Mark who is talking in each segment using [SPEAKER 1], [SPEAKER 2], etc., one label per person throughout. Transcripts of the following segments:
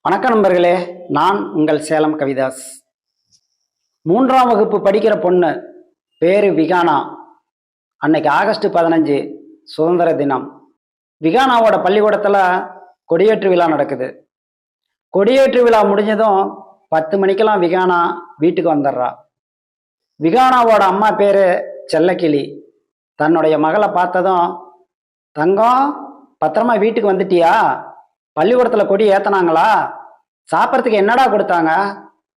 [SPEAKER 1] வணக்கம் நண்பர்களே, நான் உங்கள் சேலம் கவிதாஸ். 3ஆம் வகுப்பு படிக்கிற பொண்ணு பேரு விகானா. அன்னைக்கு ஆகஸ்ட் 15 சுதந்திர தினம். விகானாவோட பள்ளிக்கூடத்துல கொடியேற்று விழா நடக்குது. கொடியேற்று விழா முடிஞ்சதும் 10 மணிக்கெல்லாம் விகானா வீட்டுக்கு வந்துடுறா. விகானாவோட அம்மா பேரு செல்லக்கிளி. தன்னுடைய மகளை பார்த்ததும், தங்கம், பத்திரமா வீட்டுக்கு வந்துட்டியா? பள்ளிக்கூடத்துல கொடி ஏத்தனாங்களா? சாப்பிட்றதுக்கு என்னடா கொடுத்தாங்க?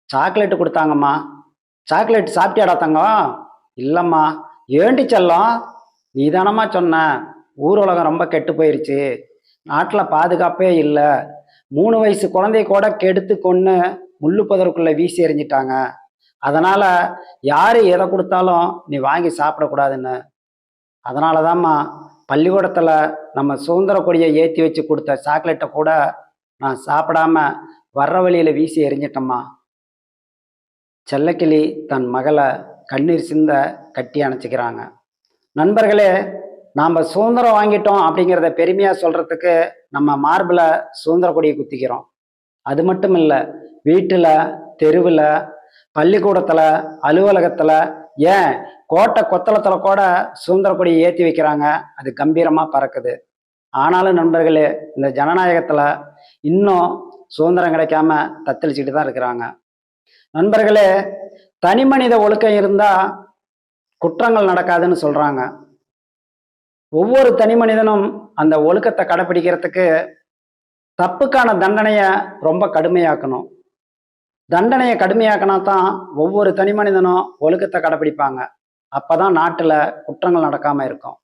[SPEAKER 1] சாக்லேட்டு கொடுத்தாங்கம்மா. சாக்லேட் சாப்பிட்டியாடா தங்கம்? இல்லம்மா. ஏண்டி செல்லம், நீ தானம்மா சொன்ன ஊர் உலகம் ரொம்ப கெட்டு போயிருச்சு, நாட்டில் பாதுகாப்பே இல்லை, 3 வயசு குழந்தைய கூட கெடுத்து கொன்று முள்ளு புதருக்குள்ள வீசி எறிஞ்சிட்டாங்க, அதனால யாரு எதை கொடுத்தாலும் நீ வாங்கி சாப்பிடக்கூடாதுன்னு. அதனாலதாம்மா பள்ளிக்கூடத்துல நம்ம சுதந்திர கொடியை ஏற்றி வச்சு கொடுத்த சாக்லேட்டை கூட நான் சாப்பிடாம வர்ற வழியில வீசி எறிஞ்சிட்டம்மா. செல்லக்கிளி தன் மகளை கண்ணீர் சிந்த கட்டி அணைச்சிக்கிறாங்க. நண்பர்களே, நாம் சுதந்திரம் வாங்கிட்டோம் அப்படிங்கிறத பெருமையா சொல்றதுக்கு நம்ம மார்பில் சுதந்திர கொடியை குத்திக்கிறோம். அது மட்டும் இல்லை, வீட்டில், தெருவில், பள்ளிக்கூடத்தில், அலுவலகத்தில், ஏன் கோட்டை கொத்தளத்தில் கூட சுதந்திர கொடியை ஏற்றி வைக்கிறாங்க. அது கம்பீரமாக பறக்குது. ஆனாலும் நண்பர்களே, இந்த ஜனநாயகத்தில் இன்னும் சுதந்திரம் கிடைக்காம தத்தளிச்சுட்டு தான் இருக்கிறாங்க. நண்பர்களே, தனி மனித ஒழுக்கம் இருந்தால் குற்றங்கள் நடக்காதுன்னு சொல்கிறாங்க. ஒவ்வொரு தனி மனிதனும் அந்த ஒழுக்கத்தை கடைப்பிடிக்கிறதுக்கு தப்புக்கான தண்டனையை ரொம்ப கடுமையாக்கணும். தண்டனையை கடுமையாக்கினா தான் ஒவ்வொரு தனி மனிதனும் ஒழுக்கத்தை கடைப்பிடிப்பாங்க. அப்பதான் நாட்டில் குற்றங்கள் நடக்காம இருக்கும்.